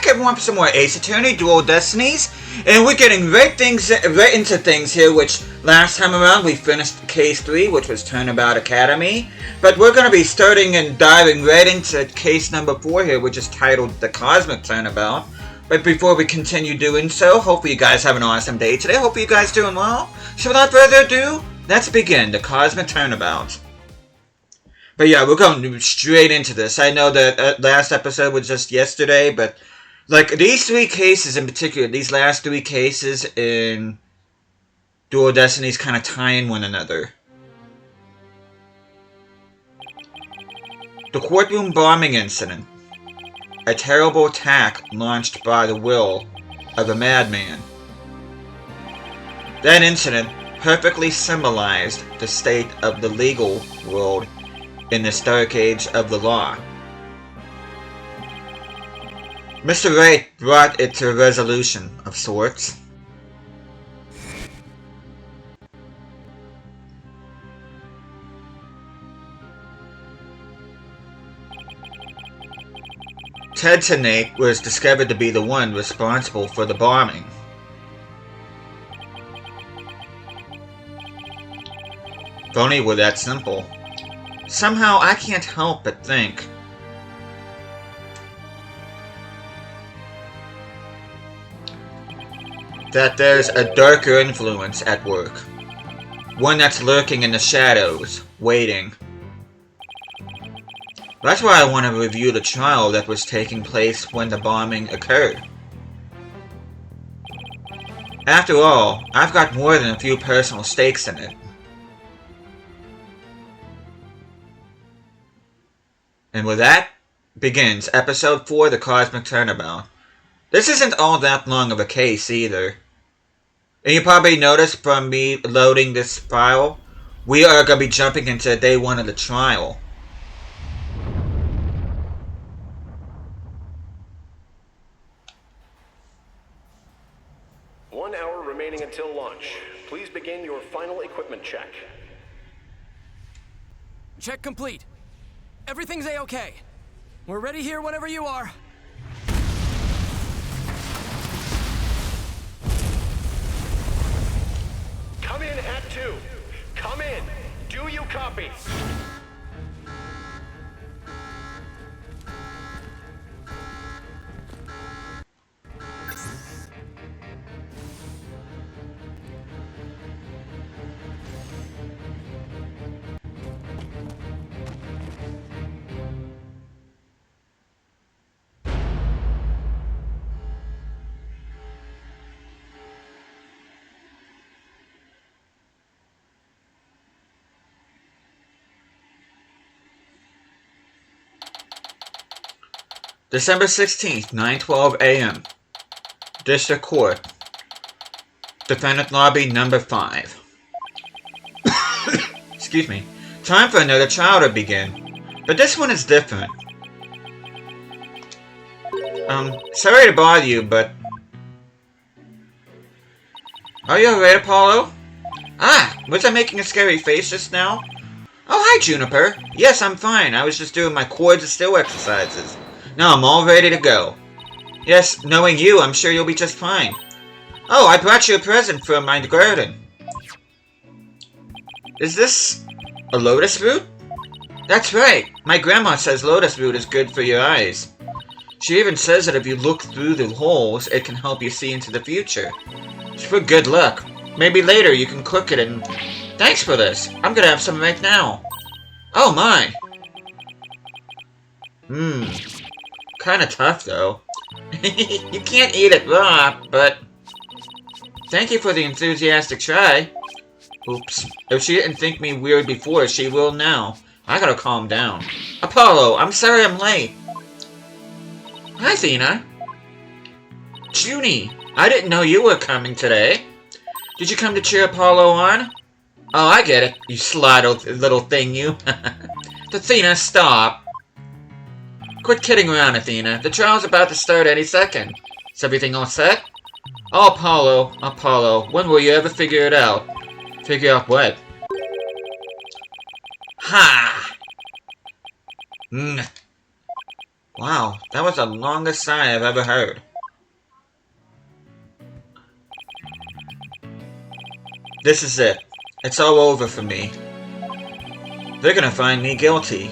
back everyone for some more Ace Attorney Dual Destinies, and we're getting right into things here, which last time around we finished Case 3, which was Turnabout Academy, but we're going to be starting and diving right into Case number 4 here, which is titled The Cosmic Turnabout. But before we continue doing so, hopefully you guys have an awesome day today, hopefully you guys doing well. So without further ado, let's begin The Cosmic Turnabout. But yeah, we're going straight into this. I know that last episode was just yesterday, but like these three cases in particular, these last three cases in Dual Destinies kind of tie in one another. The courtroom bombing incident. A terrible attack launched by the will of a madman. That incident perfectly symbolized the state of the legal world in this dark age of the law. Mr. Wright brought it to a resolution of sorts. Ted Tenate was discovered to be the one responsible for the bombing. If only it were that simple. Somehow I can't help but think that there's a darker influence at work. One that's lurking in the shadows, waiting. That's why I want to review the trial that was taking place when the bombing occurred. After all, I've got more than a few personal stakes in it. And with that, begins Episode 4, The Cosmic Turnabout. This isn't all that long of a case either. And you probably noticed from me loading this file, we are going to be jumping into day 1 of the trial. One hour remaining until launch. Please begin your final equipment check. Check complete. Everything's A-okay. We're ready here whenever you are. Come in at 2. Come in. Do you copy? December 16th, 9:12 a.m. District Court. Defendant Lobby Number 5. Excuse me. Time for another trial to begin. But this one is different. Sorry to bother you, but... Are you alright, Apollo? Ah, was I making a scary face just now? Oh, hi, Juniper. Yes, I'm fine. I was just doing my cords of still exercises. Now I'm all ready to go. Yes, knowing you, I'm sure you'll be just fine. Oh, I brought you a present from my garden. Is this a lotus root? That's right. My grandma says lotus root is good for your eyes. She even says that if you look through the holes, it can help you see into the future. It's for good luck. Maybe later you can cook it and... Thanks for this. I'm gonna have some right now. Oh my. Kinda tough, though. You can't eat it raw, but... Thank you for the enthusiastic try. Oops. If she didn't think me weird before, she will now. I gotta calm down. Apollo, I'm sorry I'm late. Hi, Athena. Junie, I didn't know you were coming today. Did you come to cheer Apollo on? Oh, I get it, you sly little thing, you. Athena, stop. Quit kidding around, Athena. The trial's about to start any second. Is everything all set? Oh, Apollo, when will you ever figure it out? Figure out what? Ha! Wow, that was the longest sigh I've ever heard. This is it. It's all over for me. They're gonna find me guilty.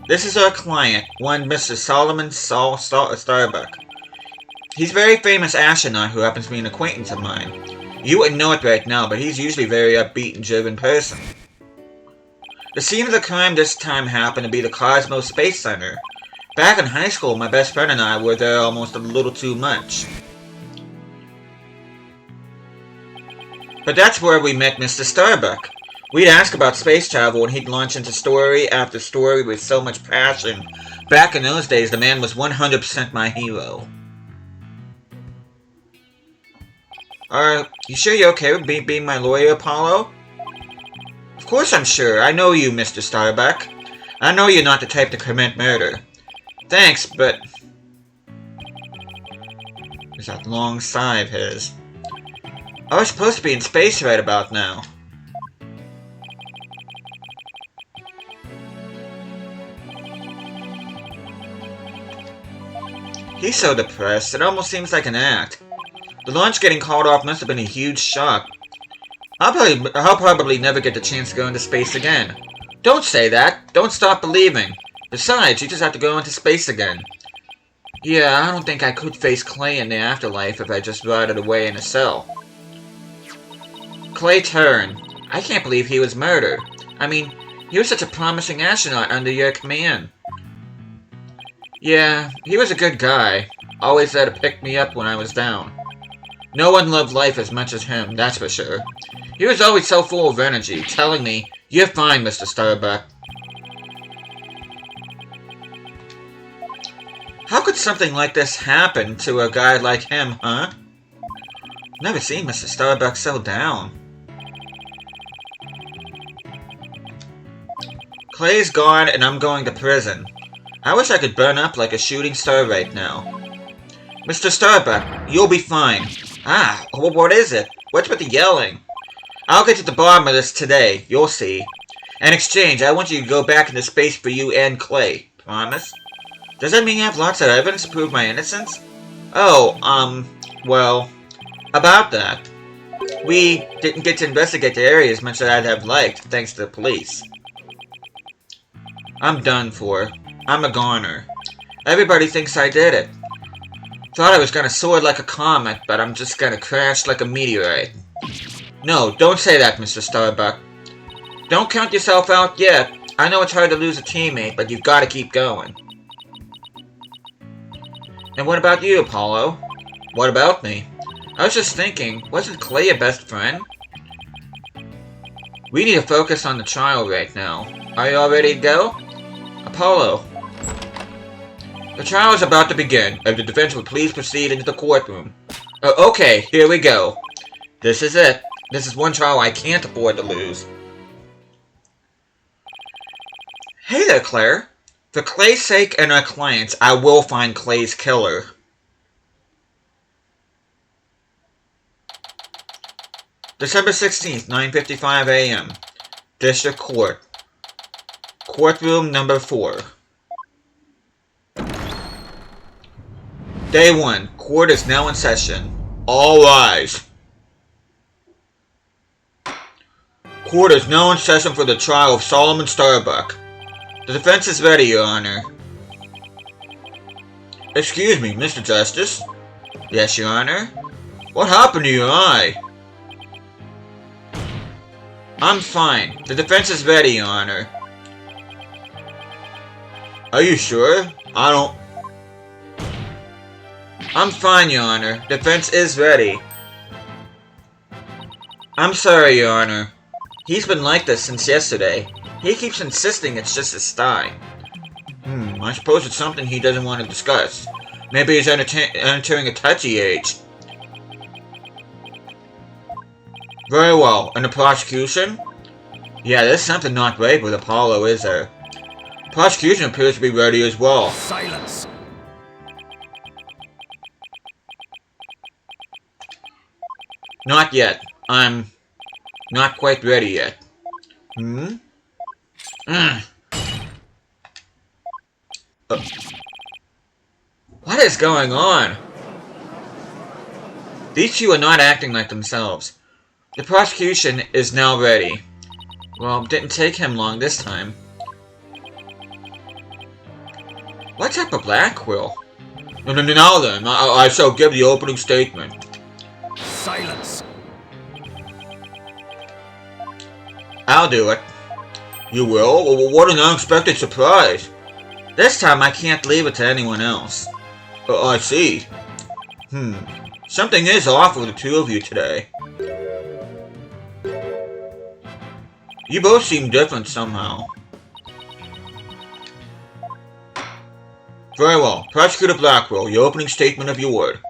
This is our client, one Mr. Solomon Starbuck. He's a very famous astronaut who happens to be an acquaintance of mine. You wouldn't know it right now, but he's usually a very upbeat and driven person. The scene of the crime this time happened to be the Cosmos Space Center. Back in high school, my best friend and I were there almost a little too much. But that's where we met Mr. Starbuck. We'd ask about space travel and he'd launch into story after story with so much passion. Back in those days, the man was 100% my hero. You sure you're okay with being my lawyer, Apollo? Of course I'm sure. I know you, Mr. Starbuck. I know you're not the type to commit murder. Thanks, but... There's that long sigh of his. I was supposed to be in space right about now. He's so depressed, it almost seems like an act. The launch getting called off must have been a huge shock. I'll probably never get the chance to go into space again. Don't say that. Don't stop believing. Besides, you just have to go into space again. Yeah, I don't think I could face Clay in the afterlife if I just rotted away in a cell. Clay Turn. I can't believe he was murdered. I mean, he was such a promising astronaut under your command. Yeah, he was a good guy. Always there to pick me up when I was down. No one loved life as much as him, that's for sure. He was always so full of energy, telling me, "You're fine, Mr. Starbuck." How could something like this happen to a guy like him, huh? Never seen Mr. Starbuck so down. Clay's gone and I'm going to prison. I wish I could burn up like a shooting star right now. Mr. Starbuck, you'll be fine. Ah, what is it? What's with the yelling? I'll get to the bottom of this today, you'll see. In exchange, I want you to go back into space for you and Clay. Promise? Does that mean you have lots of evidence to prove my innocence? Oh, well, about that. We didn't get to investigate the area as much as I'd have liked, thanks to the police. I'm done for. I'm a goner. Everybody thinks I did it. Thought I was gonna soar like a comet, but I'm just gonna crash like a meteorite. No, don't say that, Mr. Starbuck. Don't count yourself out yet. I know it's hard to lose a teammate, but you've gotta keep going. And what about you, Apollo? What about me? I was just thinking, wasn't Clay your best friend? We need to focus on the trial right now. Are you all ready to go? Apollo. The trial is about to begin. If the defense would please proceed into the courtroom. Okay, here we go. This is it. This is one trial I can't afford to lose. Hey there, Claire. For Clay's sake and our clients, I will find Clay's killer. December 16th, 9:55 a.m. District Court. Courtroom number 4. Day 1. Court is now in session. All rise. Court is now in session for the trial of Solomon Starbuck. The defense is ready, Your Honor. Excuse me, Mr. Justice. Yes, Your Honor. What happened to your eye? I'm fine. The defense is ready, Your Honor. Are you sure? I'm fine, Your Honor. Defense is ready. I'm sorry, Your Honor. He's been like this since yesterday. He keeps insisting it's just his style. I suppose it's something he doesn't want to discuss. Maybe he's entering a touchy age. Very well. And the prosecution? Yeah, there's something not right with Apollo, is there? Prosecution appears to be ready as well. Silence. Not yet. I'm not quite ready yet. What is going on? These two are not acting like themselves. The prosecution is now ready. Well, didn't take him long this time. What type of black quill? No, now then, I shall give the opening statement. Silence. I'll do it. You will? Well, what an unexpected surprise. This time I can't leave it to anyone else. I see. Something is off with the two of you today. You both seem different somehow. Very well. Prosecutor Blackwell, your opening statement of your word.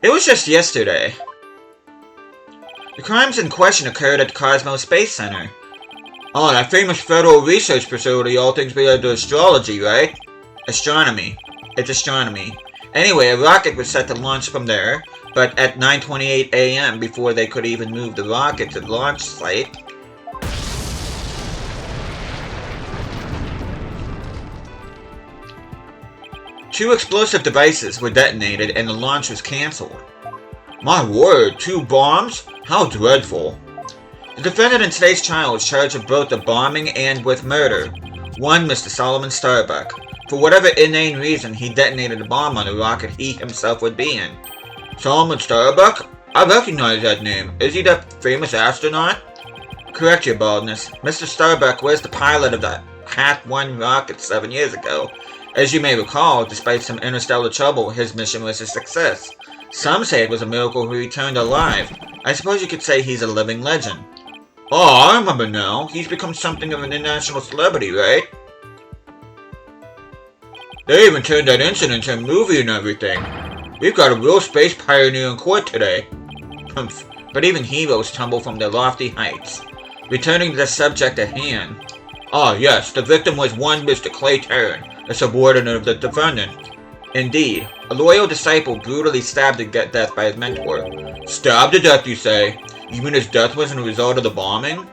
It was just yesterday. The crimes in question occurred at the Cosmos Space Center. Oh, that famous federal research facility all things related to astrology, right? Astronomy. It's astronomy. Anyway, a rocket was set to launch from there, but at 9:28 a.m., before they could even move the rocket to the launch site, two explosive devices were detonated and the launch was cancelled. My word, 2 bombs? How dreadful. The defendant in today's trial is charged with both the bombing and with murder. One, Mr. Solomon Starbuck. For whatever inane reason, he detonated a bomb on the rocket he himself would be in. Solomon Starbuck? I recognize that name. Is he that famous astronaut? Correct, your baldness. Mr. Starbuck was the pilot of the HAT-1 rocket 7 years ago. As you may recall, despite some interstellar trouble, his mission was a success. Some say it was a miracle he returned alive. I suppose you could say he's a living legend. Oh, I remember now. He's become something of an international celebrity, right? They even turned that incident into a movie and everything. We've got a real space pioneer in court today. Humph. But even heroes tumble from their lofty heights. Returning to the subject at hand. Ah, yes, the victim was one Mr. Clay Tarrant, a subordinate of the defendant. Indeed, a loyal disciple brutally stabbed to death by his mentor. Stabbed to death, you say? You mean his death wasn't a result of the bombing?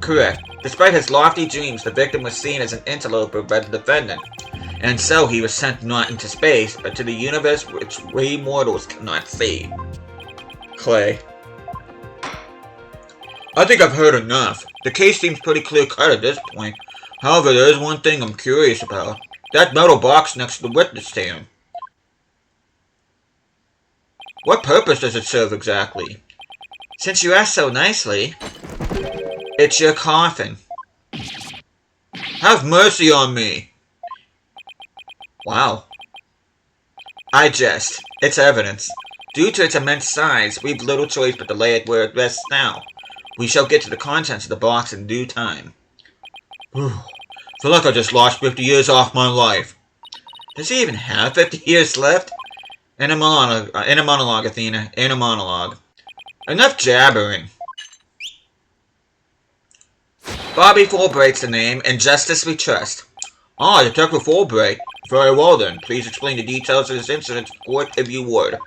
Correct. Despite his lofty dreams, the victim was seen as an interloper by the defendant. And so he was sent not into space, but to the universe which we mortals cannot see. Clay. I think I've heard enough. The case seems pretty clear-cut at this point. However, there is one thing I'm curious about. That metal box next to the witness stand. What purpose does it serve exactly? Since you asked so nicely, it's your coffin. Have mercy on me! Wow. I jest. It's evidence. Due to its immense size, we've little choice but to lay it where it rests now. We shall get to the contents of the box in due time. Feel like I just lost 50 years off my life. Does he even have 50 years left? In a monologue, Athena. In a monologue. Enough jabbering. Bobby Fulbright's the name, and justice we trust. Ah, Detective Fulbright. Very well then. Please explain the details of this incident to the court if you would.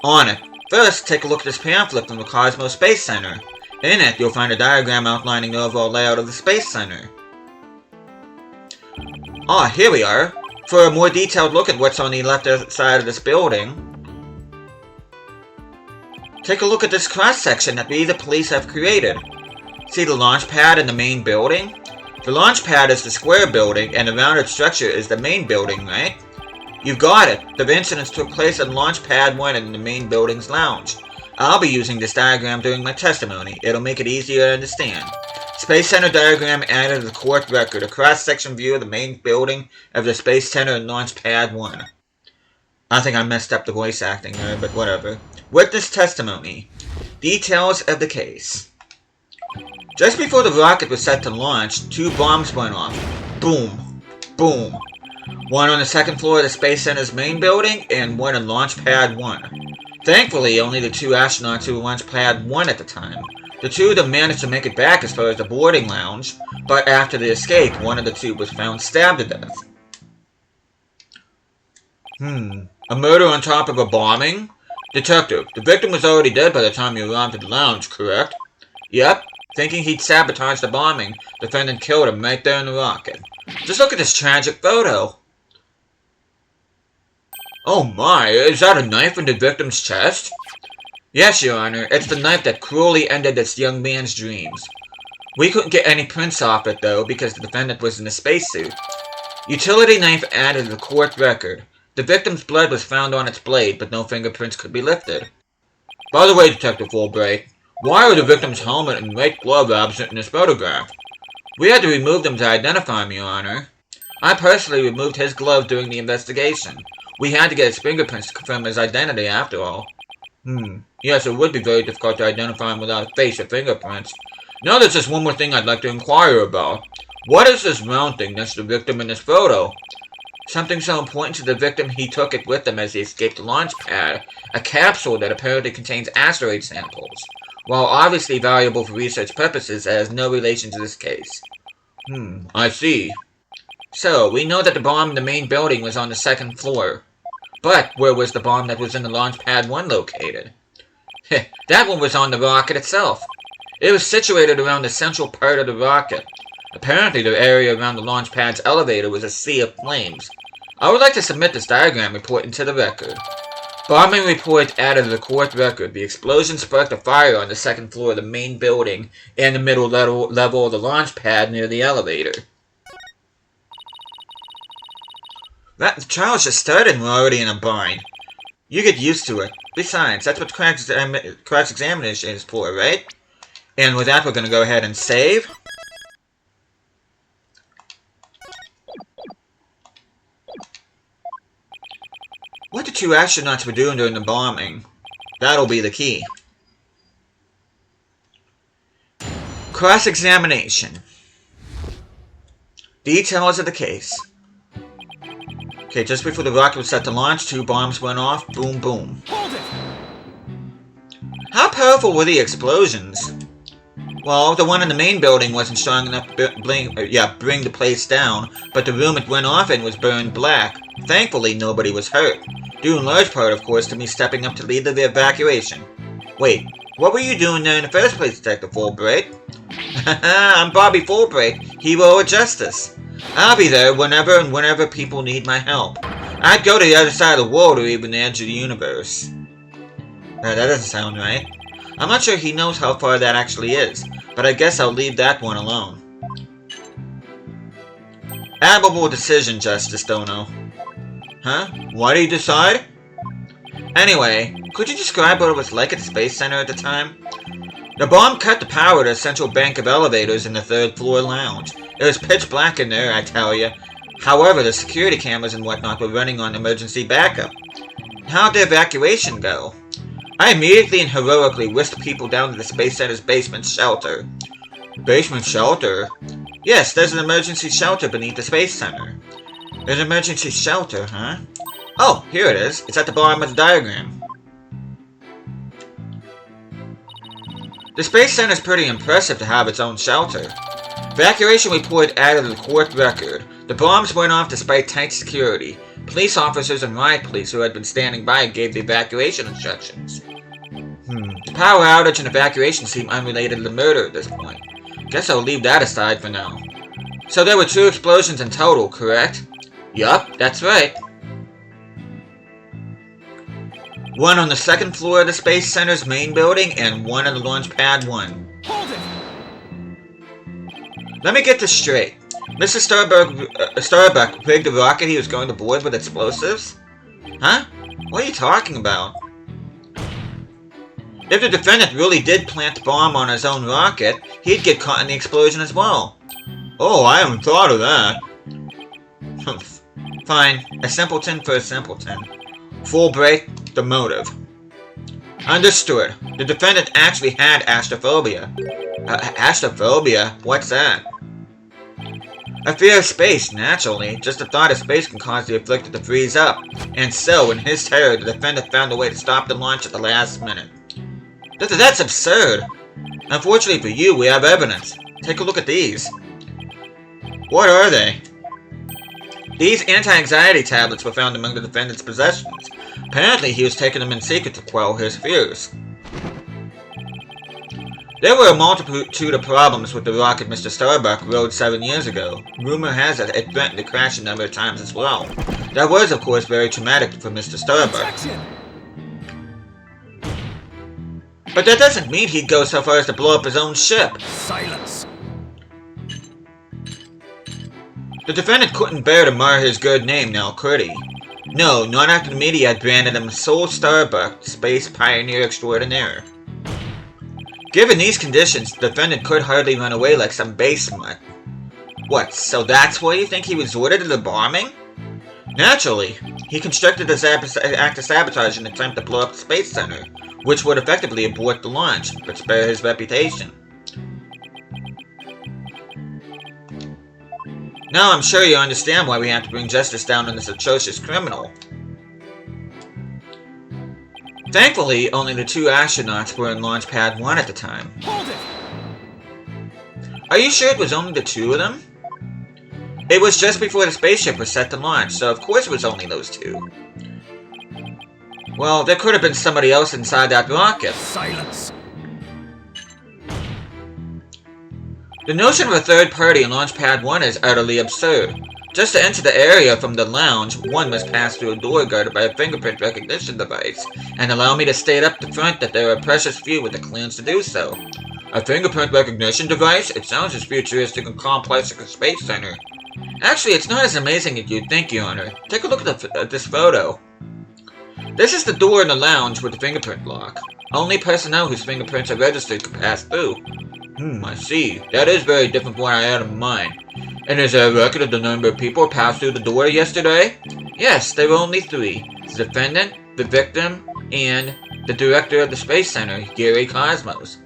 On it. First, take a look at this pamphlet from the Cosmos Space Center. In it, you'll find a diagram outlining the overall layout of the Space Center. Ah, here we are. For a more detailed look at what's on the left side of this building, take a look at this cross-section that we, the police, have created. See the launch pad in the main building? The launch pad is the square building, and the rounded structure is the main building, right? You've got it. The incidents took place on Launch Pad 1 in the main building's lounge. I'll be using this diagram during my testimony. It'll make it easier to understand. Space Center diagram added to the court record. A cross-section view of the main building of the Space Center and Launch Pad 1. I think I messed up the voice acting there, but whatever. Witness testimony. Details of the case. Just before the rocket was set to launch, 2 bombs went off. Boom. Boom. One on the second floor of the Space Center's main building, and one on Launch Pad 1. Thankfully, only the 2 astronauts who were Launch Pad 1 at the time. The 2 of them managed to make it back as far as the boarding lounge, but after the escape, one of the 2 was found stabbed to death. A murder on top of a bombing? Detective, the victim was already dead by the time you arrived at the lounge, correct? Yep. Thinking he'd sabotaged the bombing, the defendant killed him right there in the rocket. Just look at this tragic photo. Oh my, is that a knife in the victim's chest? Yes, Your Honor, it's the knife that cruelly ended this young man's dreams. We couldn't get any prints off it, though, because the defendant was in a spacesuit. Utility knife added to the court record. The victim's blood was found on its blade, but no fingerprints could be lifted. By the way, Detective Fulbright, why are the victim's helmet and right glove absent in this photograph? We had to remove them to identify him, Your Honor. I personally removed his glove during the investigation. We had to get his fingerprints to confirm his identity, after all. Yes, it would be very difficult to identify him without a face or fingerprints. Now there's just one more thing I'd like to inquire about. What is this round thing next to the victim in this photo? Something so important to the victim he took it with him as he escaped the launch pad. A capsule that apparently contains asteroid samples. While obviously valuable for research purposes, it has no relation to this case. I see. So, we know that the bomb in the main building was on the second floor. But where was the bomb that was in the launch pad 1 located? That one was on the rocket itself. It was situated around the central part of the rocket. Apparently the area around the launch pad's elevator was a sea of flames. I would like to submit this diagram report into the record. Bombing report added to the court record. The explosion sparked a fire on the second floor of the main building and the middle level of the launch pad near the elevator. The trial's just started and we're already in a bind. You get used to it. Besides, that's what cross-examination is for, right? And with that, we're going to go ahead and save. What the 2 astronauts were doing during the bombing. That'll be the key. Cross-examination. Details of the case. Okay, just before the rocket was set to launch, 2 bombs went off. Boom, boom. Hold it! How powerful were the explosions? Well, the one in the main building wasn't strong enough to bring the place down, but the room it went off in was burned black. Thankfully, nobody was hurt. Due in large part, of course, to me stepping up to lead the evacuation. Wait, what were you doing there in the first place, Detective Fulbright? I'm Bobby Fulbright, hero of justice. I'll be there whenever people need my help. I'd go to the other side of the world or even the edge of the universe. That doesn't sound right. I'm not sure he knows how far that actually is, but I guess I'll leave that one alone. Admirable decision, Justice Dono. Huh? Why do you decide? Anyway, could you describe what it was like at the Space Center at the time? The bomb cut the power to a central bank of elevators in the 3rd floor lounge. It was pitch black in there, I tell you. However, the security cameras and whatnot were running on emergency backup. How'd the evacuation go? I immediately and heroically whisked people down to the Space Center's basement shelter. Basement shelter? Yes, there's an emergency shelter beneath the Space Center. There's an emergency shelter, huh? Oh, here it is. It's at the bottom of the diagram. The Space Center is pretty impressive to have its own shelter. Evacuation report added to the court record. The bombs went off despite tight security. Police officers and riot police who had been standing by gave the evacuation instructions. The power outage and evacuation seem unrelated to the murder at this point. Guess I'll leave that aside for now. So there were 2 explosions in total, correct? Yup, that's right. One on the 2nd floor of the Space Center's main building and one on the launch pad 1. Hold it! Let me get this straight. Mr. Starbuck rigged the rocket he was going to board with explosives? Huh? What are you talking about? If the defendant really did plant the bomb on his own rocket, he'd get caught in the explosion as well. Oh, I haven't thought of that. Fine, a simpleton for a simpleton. Fulbright, the motive. Understood. The defendant actually had astrophobia. Astrophobia? What's that? A fear of space, naturally. Just the thought of space can cause the afflicted to freeze up. And so, in his terror, the defendant found a way to stop the launch at the last minute. That's absurd. Unfortunately for you, we have evidence. Take a look at these. What are they? These anti-anxiety tablets were found among the defendant's possessions. Apparently, he was taking them in secret to quell his fears. There were a multitude of problems with the rocket Mr. Starbuck rode 7 years ago. Rumor has it threatened to crash a number of times as well. That was, of course, very traumatic for Mr. Starbuck. Protection! But that doesn't mean he'd go so far as to blow up his own ship. Silence! The defendant couldn't bear to mar his good name now, could he? No, not after the media had branded him Soul Starbuck, Space Pioneer Extraordinaire. Given these conditions, the defendant could hardly run away like some base mutt. What, so that's why you think he resorted to the bombing? Naturally, he constructed this act of sabotage in an attempt to blow up the Space Center, which would effectively abort the launch, but spare his reputation. Now I'm sure you understand why we have to bring justice down on this atrocious criminal. Thankfully, only the 2 astronauts were in Launch Pad 1 at the time. Hold it! Are you sure it was only the 2 of them? It was just before the spaceship was set to launch, so of course it was only those 2. Well, there could have been somebody else inside that rocket. Silence! The notion of a third party in Launch Pad 1 is utterly absurd. Just to enter the area from the lounge, one must pass through a door guarded by a fingerprint recognition device, and allow me to state up the front that there are precious few with the clearance to do so. A fingerprint recognition device? It sounds as futuristic and complex as a Space Center. Actually, it's not as amazing as you'd think, Your Honor. Take a look at this photo. This is the door in the lounge with the fingerprint lock. Only personnel whose fingerprints are registered can pass through. I see. That is very different from what I had in mind. And is there a record of the number of people who passed through the door yesterday? Yes, there were only 3. The defendant, the victim, and the director of the Space Center, Gary Cosmos.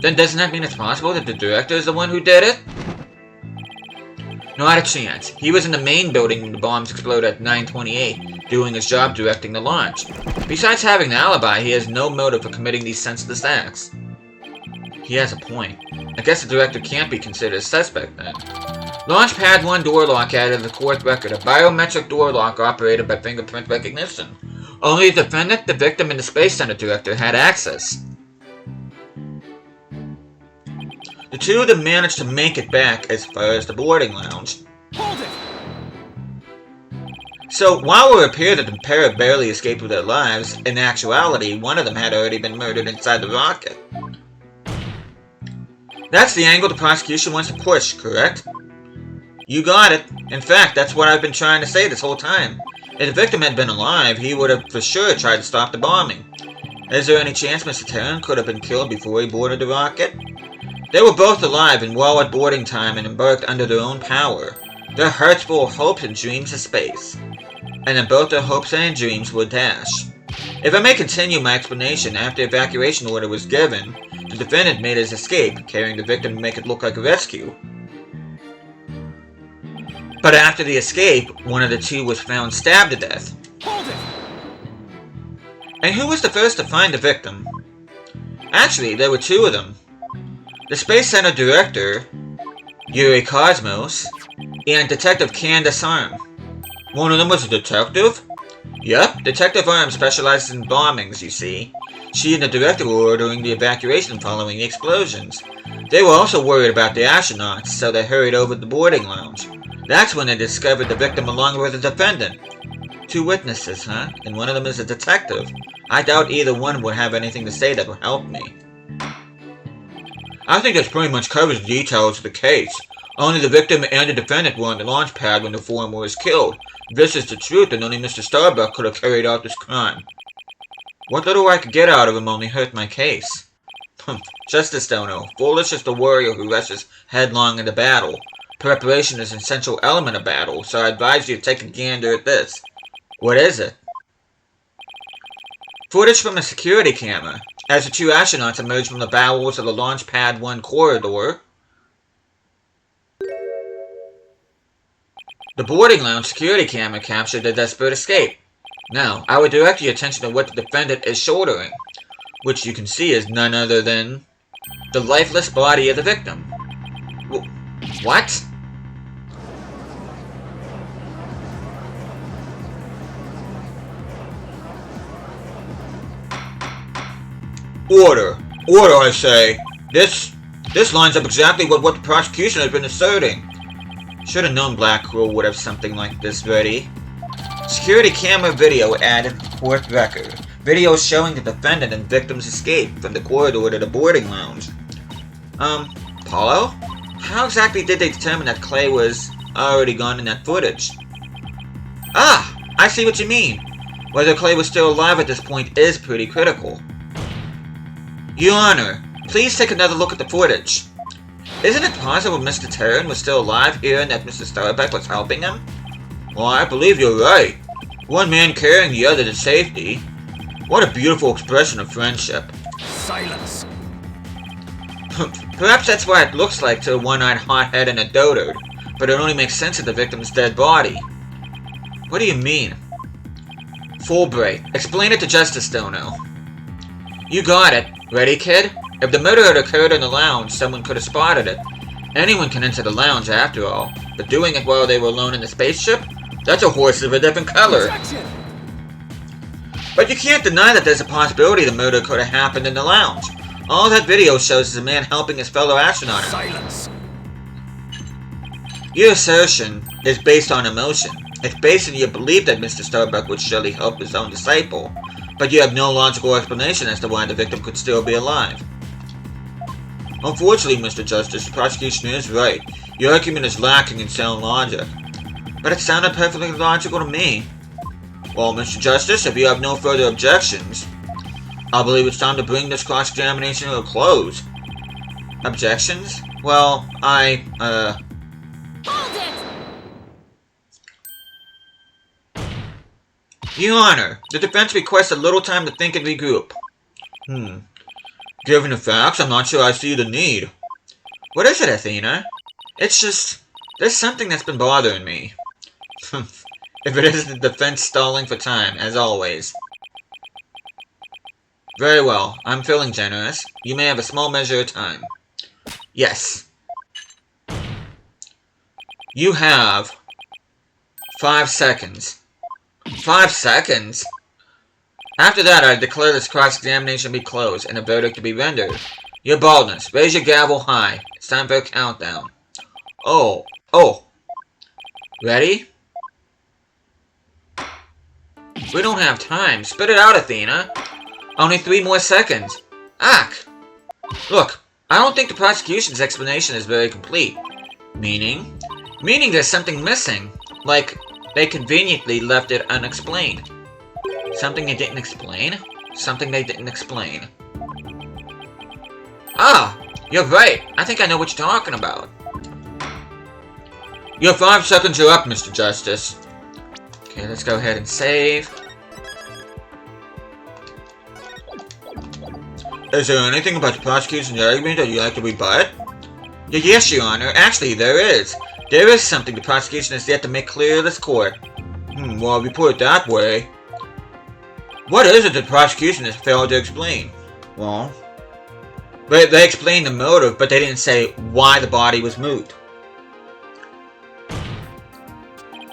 Then doesn't that mean it's possible that the director is the one who did it? Not a chance. He was in the main building when the bombs exploded at 9:28, doing his job directing the launch. Besides having an alibi, he has no motive for committing these senseless acts. He has a point. I guess the director can't be considered a suspect then. Launch Pad 1 door lock added the 4th record, a biometric door lock operated by fingerprint recognition. Only the defendant, the victim, and the Space Center director had access. The 2 of them managed to make it back as far as the boarding lounge. Hold it! So, while it would appear that the pair barely escaped with their lives, in actuality, one of them had already been murdered inside the rocket. That's the angle the prosecution wants to push, correct? You got it. In fact, that's what I've been trying to say this whole time. If the victim had been alive, he would have for sure tried to stop the bombing. Is there any chance Mr. Terran could have been killed before he boarded the rocket? They were both alive and well at boarding time and embarked under their own power. Their hearts full of hopes and dreams of space. And then both their hopes and dreams would dash. If I may continue my explanation, after the evacuation order was given, the defendant made his escape, carrying the victim to make it look like a rescue. But after the escape, one of the 2 was found stabbed to death. Hold it! And who was the first to find the victim? Actually, there were 2 of them. The Space Center director, Yuri Cosmos, and Detective Candace Arm. One of them was a detective? Yep, Detective Arm specializes in bombings, you see. She and the director were ordering the evacuation following the explosions. They were also worried about the astronauts, so they hurried over to the boarding lounge. That's when they discovered the victim along with the defendant. 2 witnesses, huh? And one of them is a detective. I doubt either one would have anything to say that would help me. I think this pretty much covers the details of the case. Only the victim and the defendant were on the launch pad when the former was killed. If this is the truth, then only Mr. Starbuck could have carried out this crime. What little I could get out of him only hurt my case. Justice don't know. Foolish is the warrior who rushes headlong into battle. Preparation is an essential element of battle, so I advise you to take a gander at this. What is it? Footage from a security camera. As the 2 astronauts emerged from the bowels of the Launch Pad 1 corridor, the boarding lounge security camera captured their desperate escape. Now, I would direct your attention to what the defendant is shouldering, which you can see is none other than the lifeless body of the victim. What? Order! Order, I say! This lines up exactly with what the prosecution has been asserting. Should have known Black Crow would have something like this ready. Security camera video added fourth record. Video showing the defendant and victim's escape from the corridor to the boarding lounge. Paulo? How exactly did they determine that Clay was already gone in that footage? Ah! I see what you mean. Whether Clay was still alive at this point is pretty critical. Your Honor, please take another look at the footage. Isn't it possible Mr. Terran was still alive here and that Mr. Starbuck was helping him? Well, I believe you're right. One man carrying the other to safety. What a beautiful expression of friendship. Silence. Perhaps that's why it looks like to a one-eyed hothead and a dotard, but it only makes sense of the victim's dead body. What do you mean? Fulbright, explain it to Justice Dono. You got it. Ready, kid? If the murder had occurred in the lounge, someone could have spotted it. Anyone can enter the lounge after all, but doing it while they were alone in the spaceship? That's a horse of a different color. Objection! But you can't deny that there's a possibility the murder could have happened in the lounge. All that video shows is a man helping his fellow astronaut. Silence. Your assertion is based on emotion. It's based on your belief that Mr. Starbuck would surely help his own disciple, but you have no logical explanation as to why the victim could still be alive. Unfortunately, Mr. Justice, the prosecution is right. Your argument is lacking in sound logic. But it sounded perfectly logical to me. Well, Mr. Justice, if you have no further objections, I believe it's time to bring this cross-examination to a close. Objections? Well, Hold it! Your Honor, the defense requests a little time to think and regroup. Given the facts, I'm not sure I see the need. What is it, Athena? It's just, there's something that's been bothering me. If it isn't the defense stalling for time, as always. Very well, I'm feeling generous. You may have a small measure of time. Yes. You have 5 seconds. 5 seconds? After that, I declare this cross-examination be closed and a verdict to be rendered. Your baldness, raise your gavel high. It's time for a countdown. Oh. Ready? We don't have time. Spit it out, Athena. Only 3 more seconds. Ack! Look, I don't think the prosecution's explanation is very complete. Meaning? Meaning there's something missing. Like, they conveniently left it unexplained. Something they didn't explain? Something they didn't explain. Ah! You're right. I think I know what you're talking about. Your 5 seconds are up, Mr. Justice. Okay, let's go ahead and save. Is there anything about the prosecution's argument that you'd like to rebut? Yes, Your Honor. Actually, there is. There is something the prosecution has yet to make clear to this court. Well, if you put it that way. What is it the prosecution has failed to explain? Well, they explained the motive, but they didn't say why the body was moved.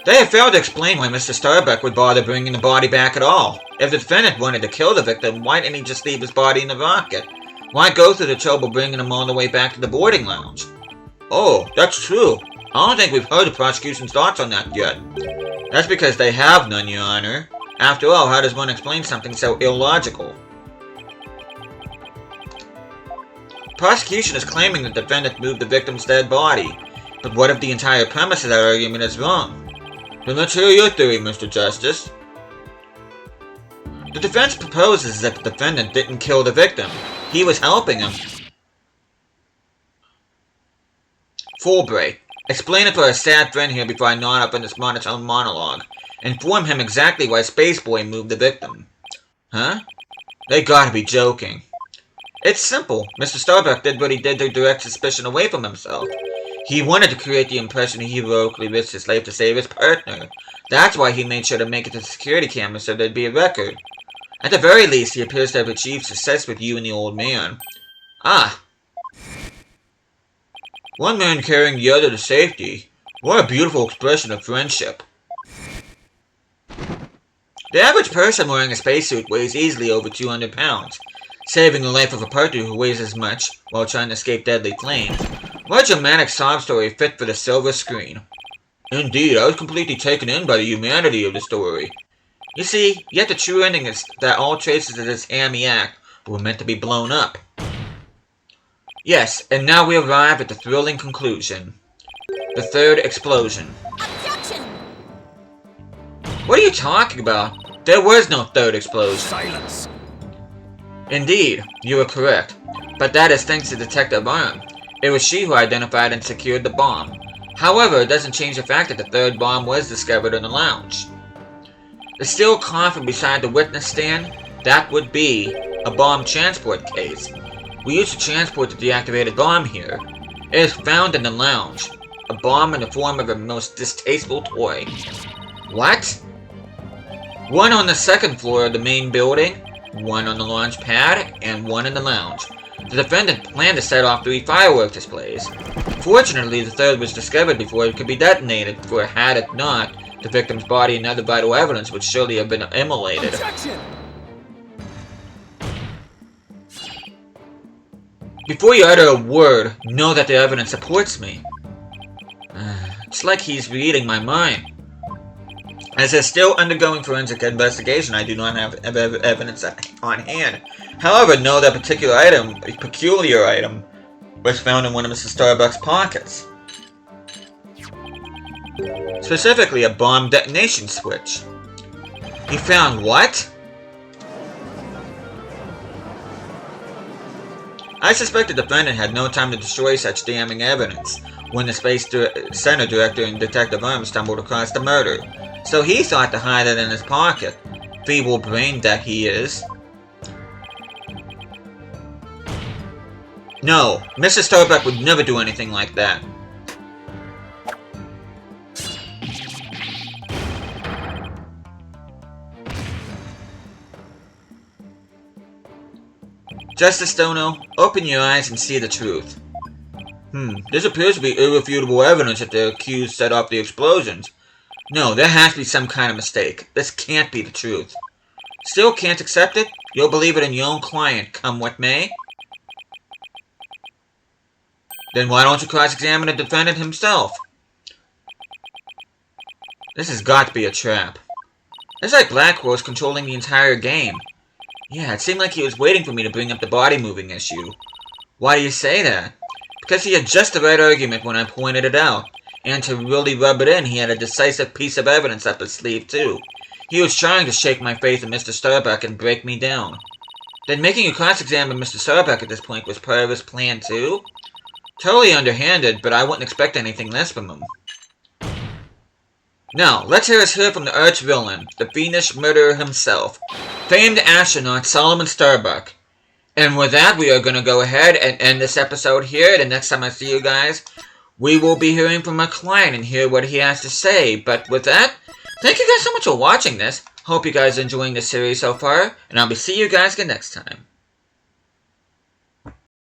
They have failed to explain why Mr. Starbuck would bother bringing the body back at all. If the defendant wanted to kill the victim, why didn't he just leave his body in the rocket? Why go through the trouble bringing him all the way back to the boarding lounge? Oh, that's true. I don't think we've heard the prosecution's thoughts on that yet. That's because they have none, Your Honor. After all, how does one explain something so illogical? Prosecution is claiming the defendant moved the victim's dead body. But what if the entire premise of that argument is wrong? Then let's hear your theory, Mr. Justice. The defense proposes that the defendant didn't kill the victim. He was helping him. Fulbright, explain it to our sad friend here before I nod up in this monotone monologue. Inform him exactly why Spaceboy moved the victim. Huh? They gotta be joking. It's simple. Mr. Starbuck did what he did to direct suspicion away from himself. He wanted to create the impression he heroically risked his life to save his partner. That's why he made sure to make it to the security camera so there'd be a record. At the very least, he appears to have achieved success with you and the old man. Ah. One man carrying the other to safety. What a beautiful expression of friendship. The average person wearing a spacesuit weighs easily over 200 pounds. Saving the life of a partner who weighs as much while trying to escape deadly flames. What a dramatic sob story fit for the silver screen. Indeed, I was completely taken in by the humanity of the story. You see, yet the true ending is that all traces of this hammy act were meant to be blown up. Yes, and now we arrive at the thrilling conclusion. The third explosion. Objection! What are you talking about? There was no third explosion. Silence! Indeed, you are correct. But that is thanks to Detective Arm. It was she who identified and secured the bomb. However, it doesn't change the fact that the third bomb was discovered in the lounge. The steel coffin beside the witness stand, that would be a bomb transport case. We used to transport the deactivated bomb here. It is found in the lounge. A bomb in the form of a most distasteful toy. What? One on the second floor of the main building, one on the launch pad, and one in the lounge. The defendant planned to set off 3 firework displays. Fortunately, the third was discovered before it could be detonated, for had it not, the victim's body and other vital evidence would surely have been immolated. Objection! Before you utter a word, know that the evidence supports me. It's like he's reading my mind. As they're still undergoing forensic investigation, I do not have evidence on hand. However, know that particular item, a peculiar item, was found in one of Mr. Starbuck's pockets. Specifically, a bomb detonation switch. He found what? I suspect the defendant had no time to destroy such damning evidence when the Space Center Director and Detective Arm stumbled across the murder. So he thought to hide it in his pocket. Feeble-brained that he is. No, Mr. Starbuck would never do anything like that. Justice Stono, open your eyes and see the truth. This appears to be irrefutable evidence that the accused set off the explosions. No, there has to be some kind of mistake. This can't be the truth. Still can't accept it? You'll believe it in your own client, come what may? Then why don't you cross-examine the defendant himself? This has got to be a trap. It's like Blackwell's controlling the entire game. Yeah, it seemed like he was waiting for me to bring up the body-moving issue. Why do you say that? Because he had just the right argument when I pointed it out. And to really rub it in, he had a decisive piece of evidence up his sleeve, too. He was trying to shake my faith in Mr. Starbuck and break me down. Then making you cross-examine Mr. Starbuck at this point was part of his plan, too? Totally underhanded, but I wouldn't expect anything less from him. Now, let's hear us hear from the arch-villain, the fiendish murderer himself, famed astronaut Solomon Starbuck. And with that, we are going to go ahead and end this episode here. The next time I see you guys, we will be hearing from my client and hear what he has to say. But with that, thank you guys so much for watching this. Hope you guys are enjoying this series so far, and I'll be seeing you guys again next time.